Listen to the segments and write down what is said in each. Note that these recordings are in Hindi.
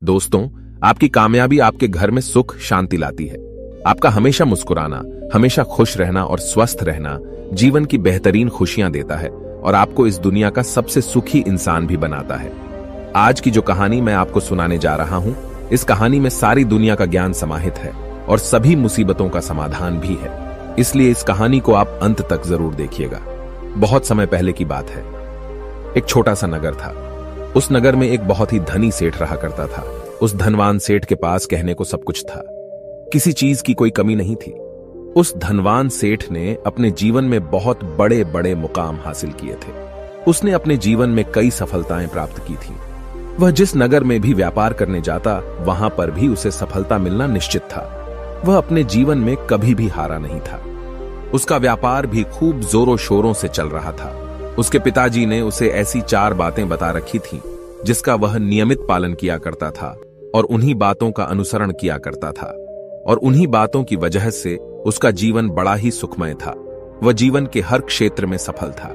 दोस्तों, आपकी कामयाबी आपके घर में सुख शांति लाती है। आपका हमेशा मुस्कुराना, हमेशा खुश रहना और स्वस्थ रहना जीवन की बेहतरीन खुशियां देता है और आपको इस दुनिया का सबसे सुखी इंसान भी बनाता है। आज की जो कहानी मैं आपको सुनाने जा रहा हूं, इस कहानी में सारी दुनिया का ज्ञान समाहित है और सभी मुसीबतों का समाधान भी है। इसलिए इस कहानी को आप अंत तक जरूर देखिएगा। बहुत समय पहले की बात है। एक छोटा सा नगर था। उस नगर में एक बहुत ही धनी सेठ रहा करता था। उस धनवान सेठ के पास कहने को सब कुछ था, किसी चीज की कोई कमी नहीं थी। उस धनवान सेठ ने अपने जीवन में बहुत बड़े बड़े मुकाम हासिल किए थे। उसने अपने जीवन में कई सफलताएं प्राप्त की थी। वह जिस नगर में भी व्यापार करने जाता, वहां पर भी उसे सफलता मिलना निश्चित था। वह अपने जीवन में कभी भी हारा नहीं था। उसका व्यापार भी खूब जोरों शोरों से चल रहा था। उसके पिताजी ने उसे ऐसी 4 बातें बता रखी थीं, जिसका वह नियमित पालन किया करता था और उन्हीं बातों का अनुसरण किया करता था। और उन्हीं बातों की वजह से उसका जीवन बड़ा ही सुखमय था। वह जीवन के हर क्षेत्र में सफल था।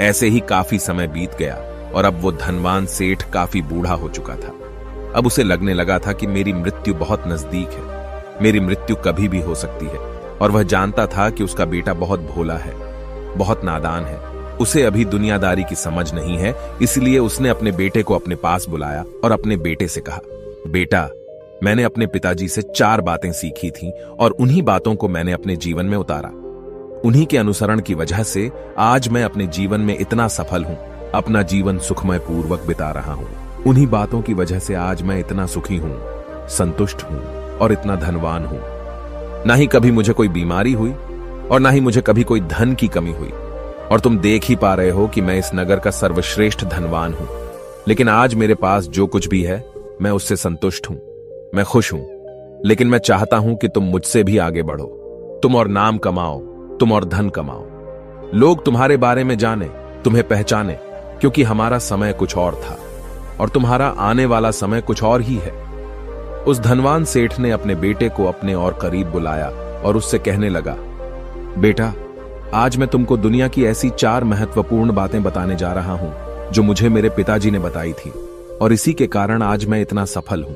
ऐसे ही काफी समय बीत गया और अब वो धनवान सेठ काफी बूढ़ा हो चुका था। अब उसे लगने लगा था कि मेरी मृत्यु बहुत नजदीक है, मेरी मृत्यु कभी भी हो सकती है। और वह जानता था कि उसका बेटा बहुत भोला है, बहुत नादान है, उसे अभी दुनियादारी की समझ नहीं है। इसलिए उसने अपने बेटे को अपने पास बुलाया और अपने बेटे से कहा, बेटा, मैंने अपने पिताजी से 4 बातें सीखी थीं और उन्हीं बातों को मैंने अपने जीवन में उतारा। उन्हीं के अनुसरण की वजह से आज मैं अपने जीवन में इतना सफल हूं, अपना जीवन सुखमय पूर्वक बिता रहा हूं। उन्हीं बातों की वजह से आज मैं इतना सुखी हूं, संतुष्ट हूं और इतना धनवान हूं। ना ही कभी मुझे कोई बीमारी हुई और ना ही मुझे कभी कोई धन की कमी हुई। और तुम देख ही पा रहे हो कि मैं इस नगर का सर्वश्रेष्ठ धनवान हूं। लेकिन आज मेरे पास जो कुछ भी है, मैं उससे संतुष्ट हूं, मैं खुश हूं। लेकिन मैं चाहता हूं कि तुम मुझसे भी आगे बढ़ो। तुम और नाम कमाओ, तुम और धन कमाओ, लोग तुम्हारे बारे में जाने, तुम्हें पहचाने, क्योंकि हमारा समय कुछ और था और तुम्हारा आने वाला समय कुछ और ही है। उस धनवान सेठ ने अपने बेटे को अपने और करीब बुलाया और उससे कहने लगा, बेटा, आज मैं तुमको दुनिया की ऐसी 4 महत्वपूर्ण बातें बताने जा रहा हूं जो मुझे मेरे पिताजी ने बताई थी और इसी के कारण आज मैं इतना सफल हूं।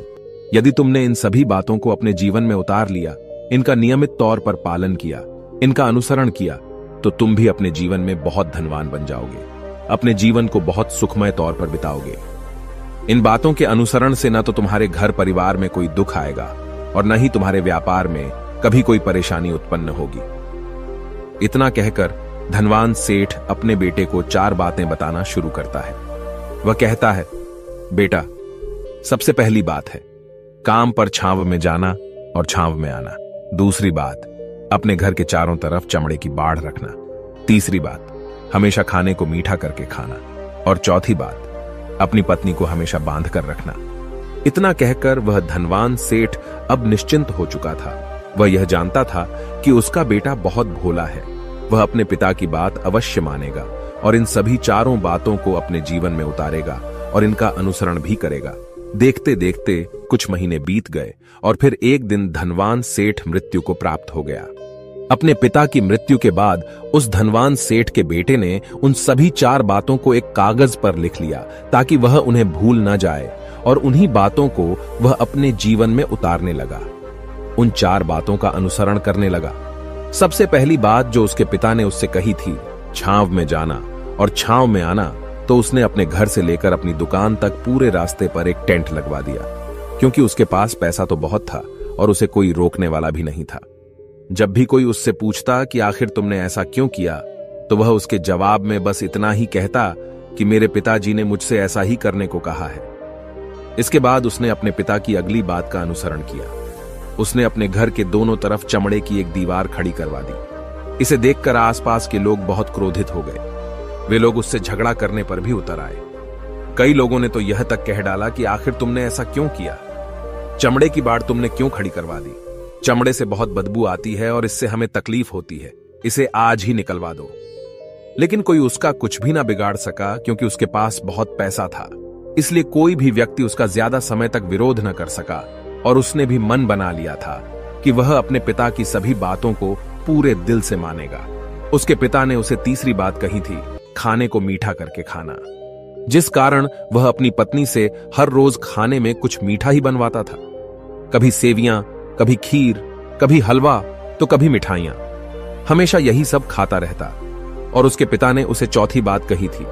यदि तुमने इन सभी बातों को अपने जीवन में उतार लिया, इनका नियमित तौर पर पालन किया, इनका अनुसरण किया, तो तुम भी अपने जीवन में बहुत धनवान बन जाओगे, अपने जीवन को बहुत सुखमय तौर पर बिताओगे। इन बातों के अनुसरण से न तो तुम्हारे घर परिवार में कोई दुख आएगा और न ही तुम्हारे व्यापार में कभी कोई परेशानी उत्पन्न होगी। इतना कहकर धनवान सेठ अपने बेटे को 4 बातें बताना शुरू करता है। वह कहता है, बेटा, सबसे पहली बात है काम पर छांव में जाना और छांव में आना। दूसरी बात, अपने घर के चारों तरफ चमड़े की बाड़ रखना। तीसरी बात, हमेशा खाने को मीठा करके खाना। और चौथी बात, अपनी पत्नी को हमेशा बांध कर रखना। इतना कहकर वह धनवान सेठ अब निश्चिंत हो चुका था। वह यह जानता था कि उसका बेटा बहुत भोला है। वह अपने पिता की बात अवश्य मानेगा और इन सभी 4 बातों को अपने जीवन में उतारेगा और इनका अनुसरण भी करेगा। देखते देखते कुछ महीने बीत गए और फिर एक दिन धनवान सेठ मृत्यु को प्राप्त हो गया। अपने पिता की मृत्यु के बाद उस धनवान सेठ के बेटे ने उन सभी 4 बातों को एक कागज पर लिख लिया ताकि वह उन्हें भूल न जाए और उन्हीं बातों को वह अपने जीवन में उतारने लगा। उन 4 बातों का अनुसरण करने लगा। सबसे पहली बात जो उसके पिता ने उससे कही थी, छांव में जाना और छांव में आना, तो उसने अपने घर से लेकर अपनी दुकान तक पूरे रास्ते पर एक टेंट लगवा दिया, क्योंकि उसके पास पैसा तो बहुत था और उसे कोई रोकने वाला भी नहीं था। जब भी कोई उससे पूछता कि आखिर तुमने ऐसा क्यों किया, तो वह उसके जवाब में बस इतना ही कहता कि मेरे पिताजी ने मुझसे ऐसा ही करने को कहा है। इसके बाद उसने अपने पिता की अगली बात का अनुसरण किया। उसने अपने घर के दोनों तरफ चमड़े की एक दीवार खड़ी करवा दी। इसे देखकर आसपास के लोग बहुत क्रोधित हो गए। वे लोग उससे झगड़ा करने पर भी उतर आए। कई लोगों ने तो यह तक कह डाला कि आखिर तुमने ऐसा क्यों किया, चमड़े की बाड़ तुमने क्यों खड़ी करवा दी, चमड़े से बहुत बदबू आती है और इससे हमें तकलीफ होती है, इसे आज ही निकलवा दो। लेकिन कोई उसका कुछ भी ना बिगाड़ सका, क्योंकि उसके पास बहुत पैसा था। इसलिए कोई भी व्यक्ति उसका ज्यादा समय तक विरोध न कर सका और उसने भी मन बना लिया था कि वह अपने पिता की सभी बातों को पूरे दिल से मानेगा। उसके पिता ने उसे तीसरी बात कही थी, खाने को मीठा करके खाना। जिस कारण वह अपनी पत्नी से हर रोज खाने में कुछ मीठा ही बनवाता था। कभी सेवियां, कभी खीर, कभी हलवा तो कभी मिठाइयां। हमेशा यही सब खाता रहता। और उसके पिता ने उसे चौथी बात कही थी,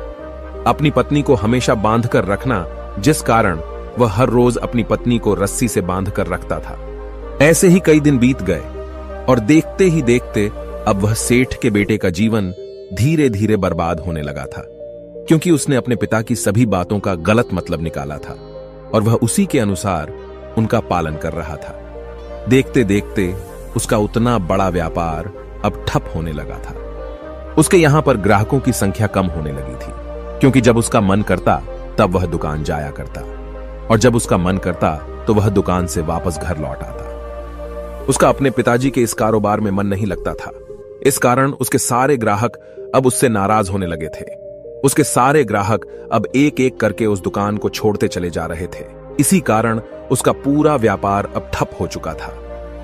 अपनी पत्नी को हमेशा बांध कर रखना, जिस कारण वह हर रोज अपनी पत्नी को रस्सी से बांध कर रखता था। ऐसे ही कई दिन बीत गए और देखते ही देखते अब वह सेठ के बेटे का जीवन धीरे धीरे बर्बाद होने लगा था, क्योंकि उसने अपने पिता की सभी बातों का गलत मतलब निकाला था और वह उसी के अनुसार उनका पालन कर रहा था। देखते देखते उसका उतना बड़ा व्यापार अब ठप होने लगा था। उसके यहां पर ग्राहकों की संख्या कम होने लगी थी, क्योंकि जब उसका मन करता तब वह दुकान जाया करता और जब उसका मन करता तो वह दुकान से वापस घर लौट आता। उसका अपने पिताजी के इस कारोबार में मन नहीं लगता था। इस कारण उसके सारे ग्राहक अब उससे नाराज होने लगे थे। उसके सारे ग्राहक अब एक एक करके उस दुकान को छोड़ते चले जा रहे थे। इसी कारण उसका पूरा व्यापार अब ठप हो चुका था।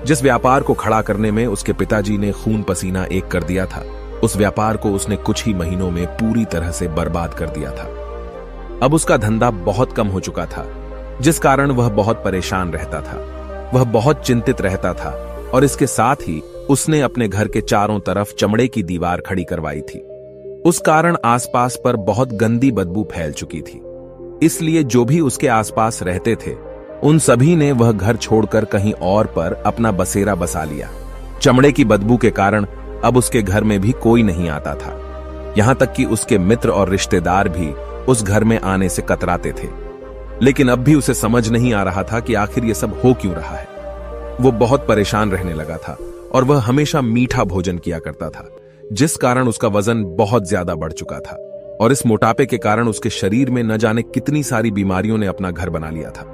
जिस व्यापार को खड़ा करने में उसके पिताजी ने खून पसीना एक कर दिया था, उस व्यापार को उसने कुछ ही महीनों में पूरी तरह से बर्बाद कर दिया था। अब उसका धंधा बहुत कम हो चुका था, जिस कारण वह बहुत परेशान रहता था। वह बहुत चिंतित रहता था और इसके साथ ही उसने अपने घर के चारों तरफ चमड़े की दीवार खड़ी करवाई थी। उस कारण आसपास पर बहुत गंदी बदबू फैल चुकी थी। इसलिए जो भी उसके आसपास रहते थे उन सभी ने वह घर छोड़कर कहीं और पर अपना बसेरा बसा लिया। चमड़े की बदबू के कारण अब उसके घर में भी कोई नहीं आता था। यहां तक कि उसके मित्र और रिश्तेदार भी उस घर में आने से कतराते थे। लेकिन अब भी उसे समझ नहीं आ रहा था कि आखिर ये सब हो क्यों रहा है। वो बहुत परेशान रहने लगा था और वह हमेशा मीठा भोजन किया करता था, जिस कारण उसका वजन बहुत ज्यादा बढ़ चुका था और इस मोटापे के कारण उसके शरीर में न जाने कितनी सारी बीमारियों ने अपना घर बना लिया था।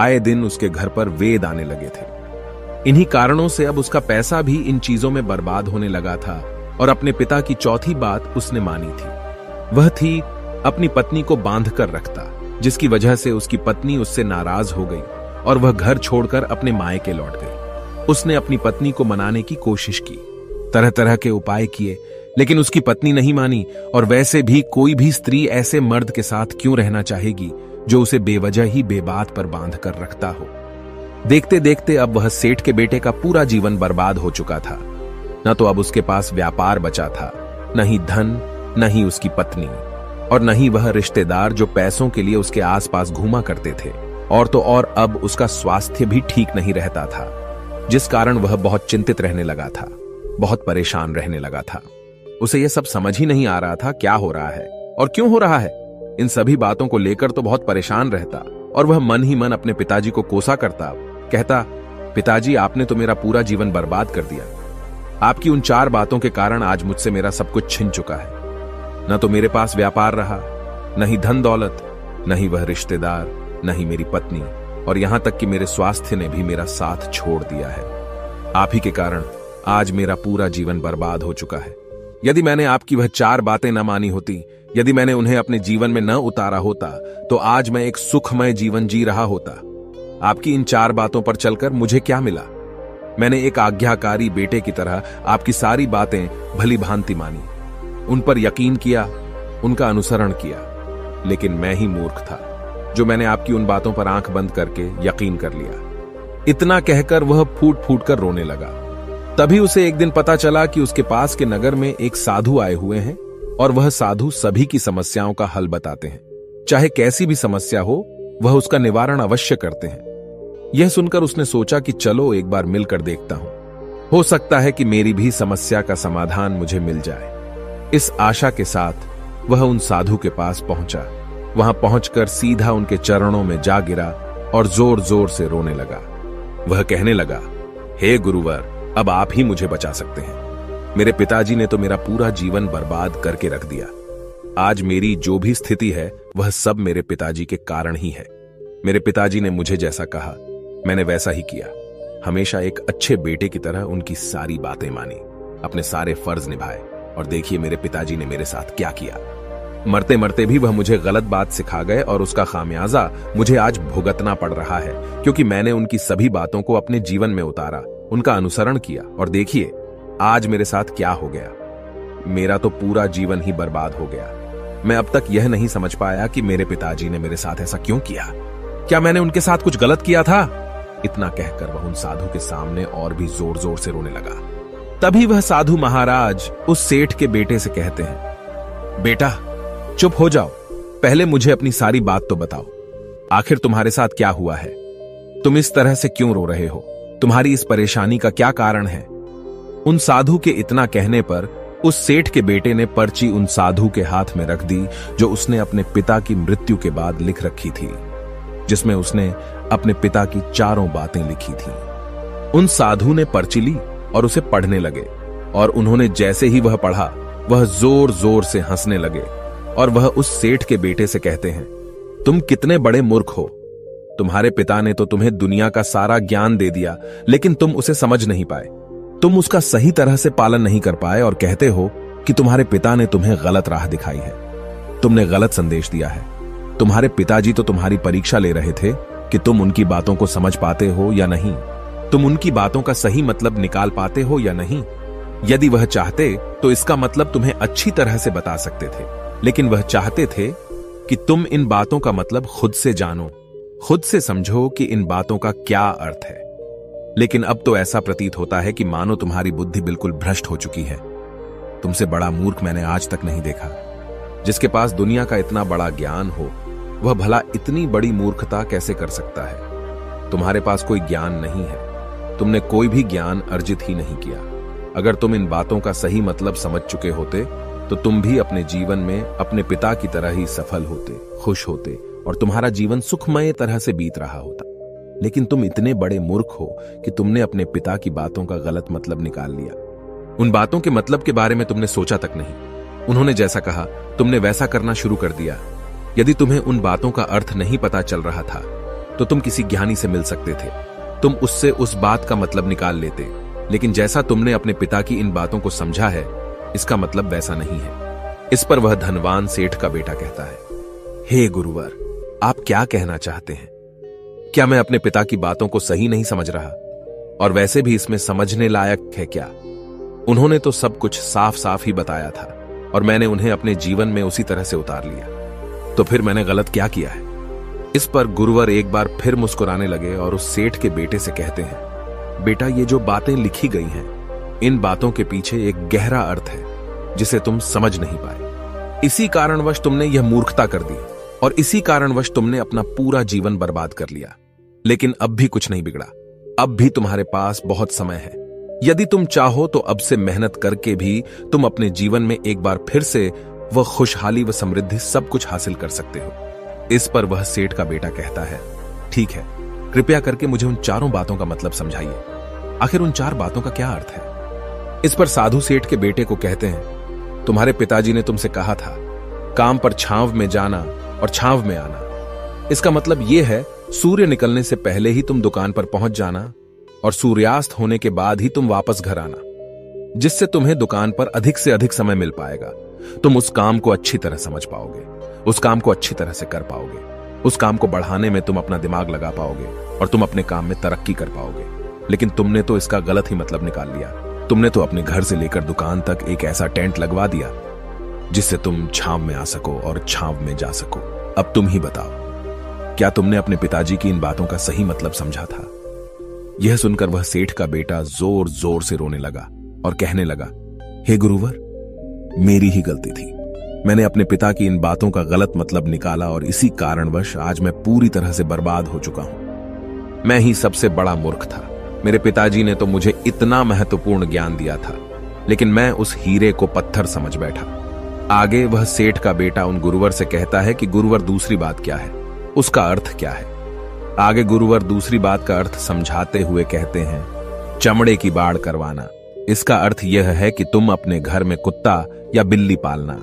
आए दिन उसके घर पर वेद आने लगे थे। इन्हीं कारणों से अब उसका पैसा भी इन चीजों में बर्बाद होने लगा था और अपने पिता की चौथी बात उसने मानी थी। वह थी अपनी पत्नी को बांध कर रखता, जिसकी वजह से उसकी पत्नी उससे नाराज हो गई और वह घर छोड़कर अपने मायके लौट गई। उसने अपनी पत्नी को मनाने की कोशिश की, तरह तरह के उपाय किए, लेकिन उसकी पत्नी नहीं मानी। और वैसे भी कोई भी स्त्री ऐसे मर्द के साथ क्यों रहना चाहेगी जो उसे बेवजह ही बेबात पर बांध कर रखता हो। देखते देखते अब वह सेठ के बेटे का पूरा जीवन बर्बाद हो चुका था। न तो अब उसके पास व्यापार बचा था, न ही धन, न ही उसकी पत्नी, और न ही वह रिश्तेदार जो पैसों के लिए उसके आसपास घूमा करते थे। और तो और अब उसका स्वास्थ्य भी ठीक नहीं रहता था, जिस कारण वह बहुत चिंतित रहने लगा था, बहुत परेशान रहने लगा था। उसे यह सब समझ ही नहीं आ रहा था क्या हो रहा है और क्यों हो रहा है। इन सभी बातों को लेकर तो बहुत परेशान रहता और वह मन ही मन अपने पिताजी को कोसा करता, कहता, पिताजी आपने तो मेरा पूरा जीवन बर्बाद कर दिया। आपकी उन 4 बातों के कारण आज मुझसे मेरा सब कुछ छिन चुका है। न तो मेरे पास व्यापार रहा, न ही धन दौलत, न ही वह रिश्तेदार, न ही मेरी पत्नी, और यहां तक कि मेरे स्वास्थ्य ने भी मेरा साथ छोड़ दिया है। आप ही के कारण आज मेरा पूरा जीवन बर्बाद हो चुका है। यदि मैंने आपकी वह 4 बातें न मानी होती, यदि मैंने उन्हें अपने जीवन में न उतारा होता, तो आज मैं एक सुखमय जीवन जी रहा होता। आपकी इन 4 बातों पर चलकर मुझे क्या मिला? मैंने एक आज्ञाकारी बेटे की तरह आपकी सारी बातें भली भांति मानी, उन पर यकीन किया, उनका अनुसरण किया। लेकिन मैं ही मूर्ख था जो मैंने आपकी उन बातों पर आंख बंद करके यकीन कर लिया। इतना कहकर वह फूट फूट कर रोने लगा। तभी उसे एक दिन पता चला कि उसके पास के नगर में एक साधु आए हुए हैं और वह साधु सभी की समस्याओं का हल बताते हैं। चाहे कैसी भी समस्या हो, वह उसका निवारण अवश्य करते हैं। यह सुनकर उसने सोचा कि चलो एक बार मिलकर देखता हूं, हो सकता है कि मेरी भी समस्या का समाधान मुझे मिल जाए। इस आशा के साथ वह उन साधु के पास पहुंचा। वहां पहुंचकर सीधा उनके चरणों में जा गिरा और जोर जोर से रोने लगा। वह कहने लगा, हे गुरुवर, अब आप ही मुझे बचा सकते हैं। मेरे पिताजी ने तो मेरा पूरा जीवन बर्बाद करके रख दिया। आज मेरी जो भी स्थिति है वह सब मेरे पिताजी के कारण ही है। मेरे पिताजी ने मुझे जैसा कहा मैंने वैसा ही किया। हमेशा एक अच्छे बेटे की तरह उनकी सारी बातें मानी, अपने सारे फर्ज निभाए, और देखिए मेरे पिताजी ने मेरे साथ क्या किया। मरते मरते भी वह मुझे गलत बात सिखा गए और उसका खामियाजा मुझे आज भुगतना पड़ रहा है, क्योंकि मैंने उनकी सभी बातों को अपने जीवन में उतारा, उनका अनुसरण किया, और देखिए आज मेरे साथ क्या हो गया। मेरा तो पूरा जीवन ही बर्बाद हो गया। मैं अब तक यह नहीं समझ पाया कि मेरे पिताजी ने मेरे साथ ऐसा क्यों किया। क्या मैंने उनके साथ कुछ गलत किया था? इतना कहकर वह उन साधु के सामने और भी जोर जोर से रोने लगा। तभी वह साधु महाराज उस सेठ के बेटे से कहते हैं, बेटा चुप हो जाओ, पहले मुझे अपनी सारी बात तो बताओ। आखिर तुम्हारे साथ क्या हुआ है? तुम इस तरह से क्यों रो रहे हो? तुम्हारी इस परेशानी का क्या कारण है? उन साधु के इतना कहने पर उस सेठ के बेटे ने पर्ची उन साधु के हाथ में रख दी, जो उसने अपने पिता की मृत्यु के बाद लिख रखी थी, जिसमें उसने अपने पिता की चारों बातें लिखी थी। उन साधु ने पर्ची ली और उसे पढ़ने लगे, और उन्होंने जैसे ही वह पढ़ा, वह जोर जोर से हंसने लगे, और वह उस सेठ के बेटे से कहते हैं, तुम कितने बड़े मूर्ख हो। तुम्हारे पिता ने तो तुम्हें दुनिया का सारा ज्ञान दे दिया, लेकिन तुम उसे समझ नहीं पाए। तुम उसका सही तरह से पालन नहीं कर पाए और कहते हो कि तुम्हारे पिता ने तुम्हें गलत राह दिखाई है, तुमने गलत संदेश दिया है। तुम्हारे पिताजी तो तुम्हारी परीक्षा ले रहे थे कि तुम उनकी बातों को समझ पाते हो या नहीं, तुम उनकी बातों का सही मतलब निकाल पाते हो या नहीं। यदि वह चाहते तो इसका मतलब तुम्हें अच्छी तरह से बता सकते थे, लेकिन वह चाहते थे कि तुम इन बातों का मतलब खुद से जानो, खुद से समझो कि इन बातों का क्या अर्थ है। लेकिन अब तो ऐसा प्रतीत होता है कि मानो तुम्हारी बुद्धि बिल्कुल भ्रष्ट हो चुकी है। तुमसे बड़ा मूर्ख मैंने आज तक नहीं देखा। जिसके पास दुनिया का इतना बड़ा ज्ञान हो, वह भला इतनी बड़ी मूर्खता कैसे कर सकता है? तुम्हारे पास कोई ज्ञान नहीं है, तुमने कोई भी ज्ञान अर्जित ही नहीं किया। अगर तुम इन बातों का सही मतलब समझ चुके होते तो तुम भी अपने जीवन में अपने पिता की तरह ही सफल होते, खुश होते, और तुम्हारा जीवन सुखमय तरह से बीत रहा होता। लेकिन तुम इतने बड़े मूर्ख हो कि तुमने अपने पिता की बातों का गलत मतलब निकाल लिया। उन बातों के मतलब के बारे में तुमने सोचा तक नहीं। उन्होंने जैसा कहा तुमने वैसा करना शुरू कर दिया। यदि तुम्हें उन बातों का अर्थ नहीं पता चल रहा था तो तुम किसी ज्ञानी से मिल सकते थे, तुम उससे उस बात का मतलब निकाल लेते। लेकिन जैसा तुमने अपने पिता की इन बातों को समझा है, इसका मतलब वैसा नहीं है। इस पर वह धनवान सेठ का बेटा कहता है, हे गुरुवर, आप क्या कहना चाहते हैं? क्या मैं अपने पिता की बातों को सही नहीं समझ रहा? और वैसे भी इसमें समझने लायक है क्या? उन्होंने तो सब कुछ साफ साफ ही बताया था और मैंने उन्हें अपने जीवन में उसी तरह से उतार लिया। तो फिर मैंने गलत क्या किया है? इस पर गुरुवर एक बार फिर मुस्कुराने लगे और उस सेठ के बेटे से कहते हैं, बेटा, ये जो बातें लिखी गई हैं, इन बातों के पीछे एक गहरा अर्थ है जिसे तुम समझ नहीं पाए। इसी कारणवश तुमने यह मूर्खता कर दी और इसी कारणवश तुमने अपना पूरा जीवन बर्बाद कर लिया। लेकिन अब भी कुछ नहीं बिगड़ा, अब भी तुम्हारे पास बहुत समय है। यदि तुम चाहो तो अब से मेहनत करके भी तुम अपने जीवन में एक बार फिर से वह खुशहाली व समृद्धि सब कुछ हासिल कर सकते हो। इस पर वह सेठ का बेटा कहता है, ठीक है, कृपया करके मुझे उन चारों बातों का मतलब समझाइए। आखिर उन चार बातों का क्या अर्थ है? इस पर साधु सेठ के बेटे को कहते हैं, तुम्हारे पिताजी ने तुमसे कहा था काम पर छांव में जाना और छांव में आना। इसका मतलब यह है सूर्य निकलने से पहले ही तुम दुकान पर पहुंच जाना और सूर्यास्त होने के बाद ही तुम वापस घर आना, जिससे तुम्हें दुकान पर अधिक से अधिक समय मिल पाएगा। तुम उस काम को अच्छी तरह समझ पाओगे, उस काम को अच्छी तरह से कर पाओगे, उस काम को बढ़ाने में तुम अपना दिमाग लगा पाओगे और तुम अपने काम में तरक्की कर पाओगे। लेकिन तुमने तो इसका गलत ही मतलब निकाल लिया। तुमने तो अपने घर से लेकर दुकान तक एक ऐसा टेंट लगवा दिया जिससे तुम छांव में आ सको और छांव में जा सको। अब तुम ही बताओ, क्या तुमने अपने पिताजी की इन बातों का सही मतलब समझा था? यह सुनकर वह सेठ का बेटा जोर जोर से रोने लगा और कहने लगा, हे गुरुवर, मेरी ही गलती थी। मैंने अपने पिता की इन बातों का गलत मतलब निकाला और इसी कारणवश आज मैं पूरी तरह से बर्बाद हो चुका हूं। मैं ही सबसे बड़ा मूर्ख था। मेरे पिताजी ने तो मुझे इतना महत्वपूर्ण ज्ञान दिया था, लेकिन मैं उस हीरे को पत्थर समझ बैठा। आगे वह सेठ का बेटा उन गुरुवर से कहता है कि गुरुवर, दूसरी बात क्या है, उसका अर्थ क्या है? आगे गुरुवर दूसरी बात का अर्थ समझाते हुए कहते हैं, चमड़े की बाड़ करवाना। इसका अर्थ यह है कि तुम अपने घर में कुत्ता या बिल्ली पालना।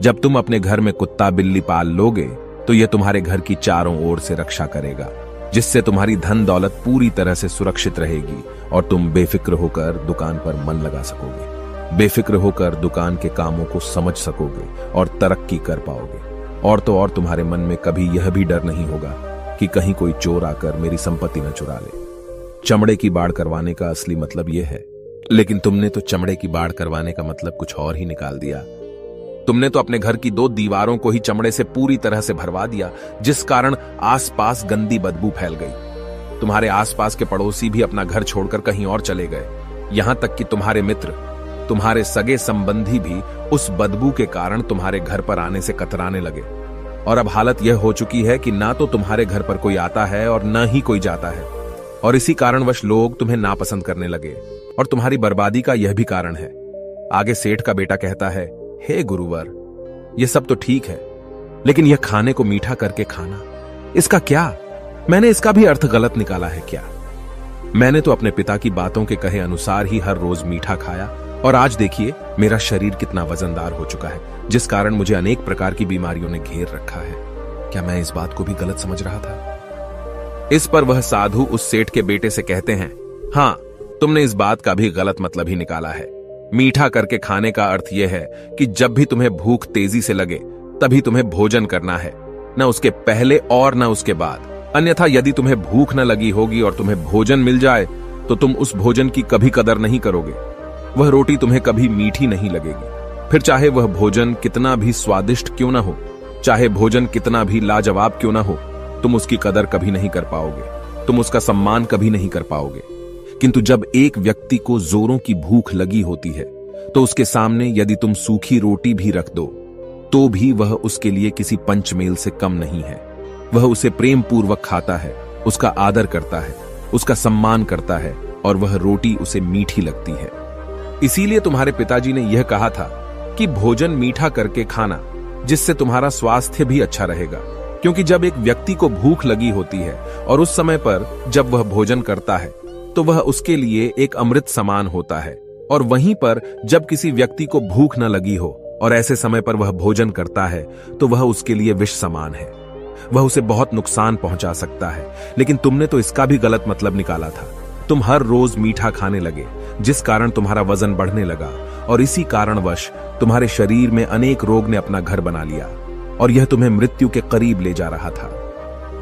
जब तुम अपने घर में कुत्ता बिल्ली पाल लोगे तो यह तुम्हारे घर की चारों ओर से रक्षा करेगा, जिससे तुम्हारी धन दौलत पूरी तरह से सुरक्षित रहेगी और तुम बेफिक्र होकर दुकान पर मन लगा सकोगे, बेफिक्र होकर दुकान के कामों को समझ सकोगे और तरक्की कर पाओगे। और तो और तुम्हारे मन में कभी यह भी डर नहीं होगा कि कहीं कोई चोर आकर मेरी संपत्ति न चुरा ले। चमड़े की बाड़ करवाने का असली मतलब यह है, लेकिन तुमने तो चमड़े की बाड़ करवाने का मतलब कुछ और ही निकाल दिया। तुमने तो अपने घर की 2 दीवारों को ही चमड़े से पूरी तरह से भरवा दिया, जिस कारण आसपास गंदी बदबू फैल गई। तुम्हारे आसपास के पड़ोसी भी अपना घर छोड़कर कहीं और चले गए। यहां तक कि तुम्हारे मित्र, तुम्हारे सगे संबंधी भी उस बदबू के कारण तुम्हारे घर पर आने से कतराने लगे। और अब हालत यह हो चुकी है कि ना तो तुम्हारे घर पर कोई आता है और न ही कोई जाता है। और इसी कारणवश लोग तुम्हें नापसंद करने लगे। और तुम्हारी बर्बादी का यह भी कारण है। आगे सेठ का बेटा कहता है, हे गुरुवर, यह सब तो ठीक है, लेकिन यह खाने को मीठा करके खाना, इसका क्या? मैंने इसका भी अर्थ गलत निकाला है क्या? मैंने तो अपने पिता की बातों के कहे अनुसार ही हर रोज मीठा खाया, और आज देखिए मेरा शरीर कितना वजनदार हो चुका है, जिस कारण मुझे अनेक प्रकार की बीमारियों ने घेर रखा है। क्या मैं इस बात को भी गलत समझ रहा था? इस पर वह साधु उस सेठ के बेटे से कहते हैं, हाँ, तुमने इस बात का भी गलत मतलब ही निकाला है। मीठा करके खाने का अर्थ यह है कि जब भी तुम्हें भूख तेजी से लगे तभी तुम्हें भोजन करना है, न उसके पहले और न उसके बाद। अन्यथा यदि तुम्हें भूख न लगी होगी और तुम्हें भोजन मिल जाए तो तुम उस भोजन की कभी कदर नहीं करोगे। वह रोटी तुम्हें कभी मीठी नहीं लगेगी। फिर चाहे वह भोजन कितना भी स्वादिष्ट क्यों ना हो, चाहे भोजन कितना भी लाजवाब क्यों ना हो, तुम उसकी कदर कभी नहीं कर पाओगे, तुम उसका सम्मान कभी नहीं कर पाओगे। किंतु जब एक व्यक्ति को जोरों की भूख लगी होती है तो उसके सामने यदि तुम सूखी रोटी भी रख दो तो भी वह उसके लिए किसी पंचमेल से कम नहीं है। वह उसे प्रेम पूर्वक खाता है, उसका आदर करता है, उसका सम्मान करता है, और वह रोटी उसे मीठी लगती है। इसीलिए तुम्हारे पिताजी ने यह कहा था कि भोजन मीठा करके खाना, जिससे तुम्हारा स्वास्थ्य भी अच्छा रहेगा। क्योंकि जब एक व्यक्ति को भूख लगी होती है और उस समय पर जब वह भोजन करता है तो वह उसके लिए एक अमृत समान होता है, और वहीं पर जब किसी व्यक्ति को भूख न लगी हो और ऐसे समय पर वह भोजन करता है तो वह उसके लिए विष समान है, वह उसे बहुत नुकसान पहुंचा सकता है। लेकिन तुमने तो इसका भी गलत मतलब निकाला था। तुम हर रोज मीठा खाने लगे, जिस कारण तुम्हारा वजन बढ़ने लगा, और इसी कारणवश तुम्हारे शरीर में अनेक रोग ने अपना घर बना लिया और यह तुम्हें मृत्यु के करीब ले जा रहा था।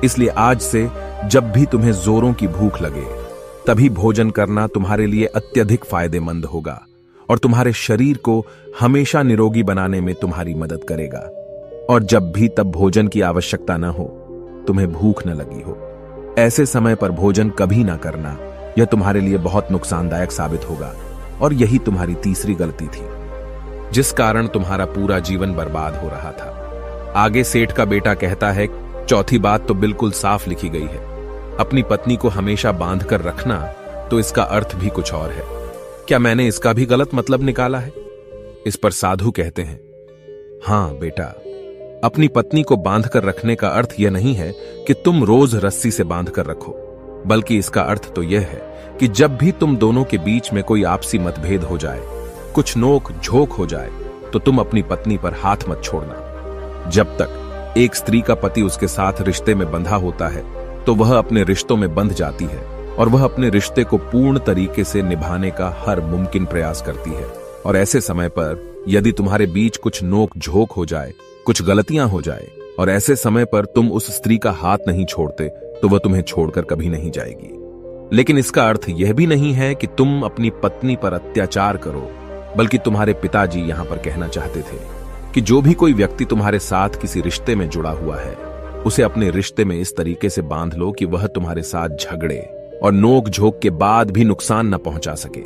इसलिए आज से जब भी तुम्हें जोरों की भूख लगे तभी भोजन करना तुम्हारे लिए अत्यधिक फायदेमंद होगा और तुम्हारे शरीर को हमेशा निरोगी बनाने में तुम्हारी मदद करेगा। और जब भी तब भोजन की आवश्यकता न हो, तुम्हें भूख न लगी हो, ऐसे समय पर भोजन कभी ना करना। यह तुम्हारे लिए बहुत नुकसानदायक साबित होगा। और यही तुम्हारी तीसरी गलती थी, जिस कारण तुम्हारा पूरा जीवन बर्बाद हो रहा था। आगे सेठ का बेटा कहता है, चौथी बात तो बिल्कुल साफ लिखी गई है, अपनी पत्नी को हमेशा बांध कर रखना, तो इसका अर्थ भी कुछ और है। क्या मैंने इसका भी गलत मतलब निकाला है? इस पर साधु कहते हैं, हां बेटा, अपनी पत्नी को बांध कर रखने का अर्थ यह नहीं है कि तुम रोज रस्सी से बांध कर रखो, बल्कि इसका अर्थ तो यह है कि जब भी तुम दोनों के बीच में कोई आपसी मतभेद हो जाए, कुछ नोक झोंक हो जाए, तो तुम अपनी पत्नी पर हाथ मत छोड़ना। जब तक एक स्त्री का पति उसके साथ रिश्ते में बंधा होता है तो वह अपने रिश्तों में बंध जाती है और वह अपने रिश्ते को पूर्ण तरीके से निभाने का हर मुमकिन प्रयास करती है। और ऐसे समय पर यदि तुम्हारे बीच कुछ नोक झोंक हो जाए, कुछ गलतियां हो जाए, और ऐसे समय पर तुम उस स्त्री का हाथ नहीं छोड़ते, तो वह तुम्हें छोड़कर कभी नहीं जाएगी। लेकिन इसका अर्थ यह भी नहीं है कि तुम अपनी पत्नी पर अत्याचार करो, बल्कि तुम्हारे पिताजी यहां पर कहना चाहते थे कि जो भी कोई व्यक्ति तुम्हारे साथ किसी रिश्ते में जुड़ा हुआ है, उसे अपने रिश्ते में इस तरीके से बांध लो कि वह तुम्हारे साथ झगड़े और नोक झोंक के बाद भी नुकसान न पहुंचा सके,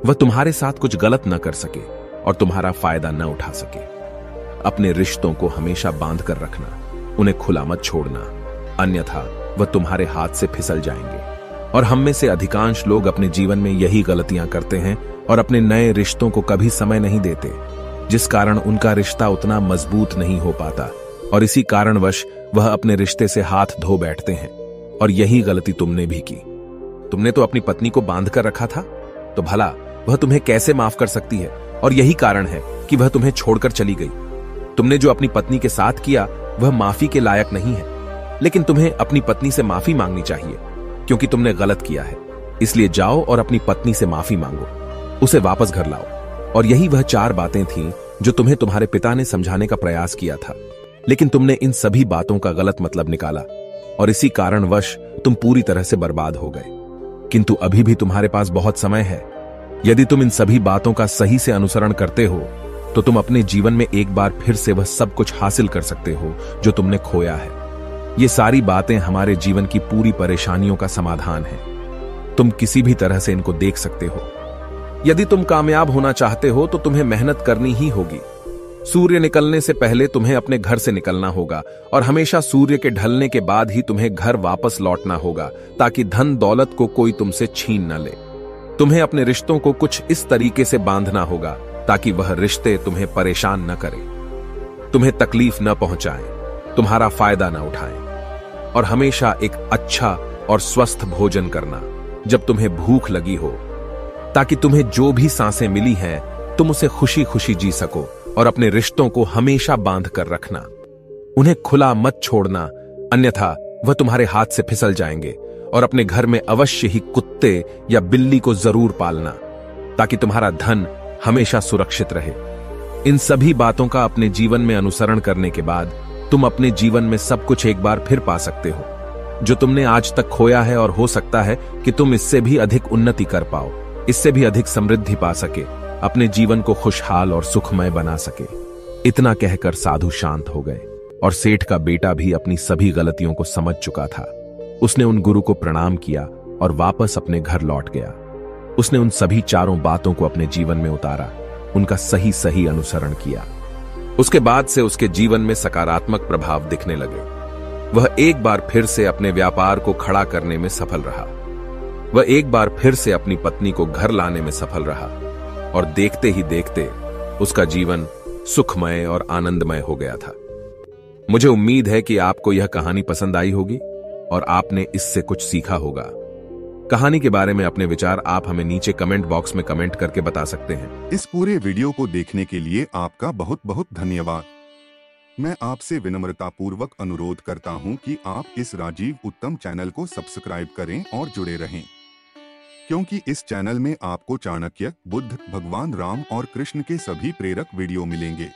वह तुम्हारे साथ कुछ गलत न कर सके और तुम्हारा फायदा न उठा सके। अपने रिश्तों को हमेशा बांध कर रखना, उन्हें खुला मत छोड़ना, अन्यथा वह तुम्हारे हाथ से फिसल जाएंगे। और हम में से अधिकांश लोग अपने जीवन में यही गलतियां करते हैं और अपने नए रिश्तों को कभी समय नहीं देते, जिस कारण उनका रिश्ता उतना मजबूत नहीं हो पाता और इसी कारणवश वह अपने रिश्ते से हाथ धो बैठते हैं। और यही गलती तुमने भी की। तुमने तो अपनी पत्नी को बांध कर रखा था, तो भला वह तुम्हें कैसे माफ कर सकती है? और यही कारण है कि वह तुम्हें छोड़कर चली गई। तुमने जो अपनी पत्नी के साथ किया वह माफी के लायक नहीं है, लेकिन तुम्हें अपनी पत्नी से माफी मांगनी चाहिए क्योंकि तुमने गलत किया है। इसलिए जाओ और अपनी पत्नी से माफी मांगो, उसे वापस घर लाओ। और यही वह 4 बातें थीं जो तुम्हें तुम्हारे पिता ने समझाने का प्रयास किया था, लेकिन तुमने इन सभी बातों का गलत मतलब निकाला और इसी कारणवश तुम पूरी तरह से बर्बाद हो गए। किंतु अभी भी तुम्हारे पास बहुत समय है। यदि तुम इन सभी बातों का सही से अनुसरण करते हो तो तुम अपने जीवन में एक बार फिर से वह सब कुछ हासिल कर सकते हो जो तुमने खोया है। ये सारी बातें हमारे जीवन की पूरी परेशानियों का समाधान है। तुम किसी भी तरह से इनको देख सकते हो। यदि तुम कामयाब होना चाहते हो तो तुम्हें मेहनत करनी ही होगी। सूर्य निकलने से पहले तुम्हें अपने घर से निकलना होगा और हमेशा सूर्य के ढलने के बाद ही तुम्हें घर वापस लौटना होगा, ताकि धन दौलत को कोई तुमसे छीन न ले। तुम्हें अपने रिश्तों को कुछ इस तरीके से बांधना होगा ताकि वह रिश्ते तुम्हें परेशान न करें, तुम्हें तकलीफ न पहुंचाएं, तुम्हारा फायदा न उठाएं। और हमेशा एक अच्छा और स्वस्थ भोजन करना जब तुम्हें भूख लगी हो, ताकि तुम्हें जो भी सांसें मिली हैं तुम उसे खुशी खुशी जी सको। और अपने रिश्तों को हमेशा बांध कर रखना, उन्हें खुला मत छोड़ना, अन्यथा वह तुम्हारे हाथ से फिसल जाएंगे। और अपने घर में अवश्य ही कुत्ते या बिल्ली को जरूर पालना, ताकि तुम्हारा धन हमेशा सुरक्षित रहे। इन सभी बातों का अपने जीवन में अनुसरण करने के बाद तुम अपने जीवन में सब कुछ एक बार फिर पा सकते हो जो तुमने आज तक खोया है, और हो सकता है कि तुम इससे भी अधिक उन्नति कर पाओ, इससे भी अधिक समृद्धि पा सके, अपने जीवन को खुशहाल और सुखमय बना सके। इतना कहकर साधु शांत हो गए और सेठ का बेटा भी अपनी सभी गलतियों को समझ चुका था। उसने उन गुरु को प्रणाम किया और वापस अपने घर लौट गया। उसने उन सभी चारों बातों को अपने जीवन में उतारा, उनका सही सही अनुसरण किया। उसके बाद से उसके जीवन में सकारात्मक प्रभाव दिखने लगे। वह एक बार फिर से अपने व्यापार को खड़ा करने में सफल रहा। वह एक बार फिर से अपनी पत्नी को घर लाने में सफल रहा, और देखते ही देखते उसका जीवन सुखमय और आनंदमय हो गया था। मुझे उम्मीद है कि आपको यह कहानी पसंद आई होगी और आपने इससे कुछ सीखा होगा। कहानी के बारे में अपने विचार आप हमें नीचे कमेंट बॉक्स में कमेंट करके बता सकते हैं। इस पूरे वीडियो को देखने के लिए आपका बहुत बहुत धन्यवाद। मैं आपसे विनम्रतापूर्वक अनुरोध करता हूं कि आप इस राजीव उत्तम चैनल को सब्सक्राइब करें और जुड़े रहें, क्योंकि इस चैनल में आपको चाणक्य, बुद्ध, भगवान राम और कृष्ण के सभी प्रेरक वीडियो मिलेंगे।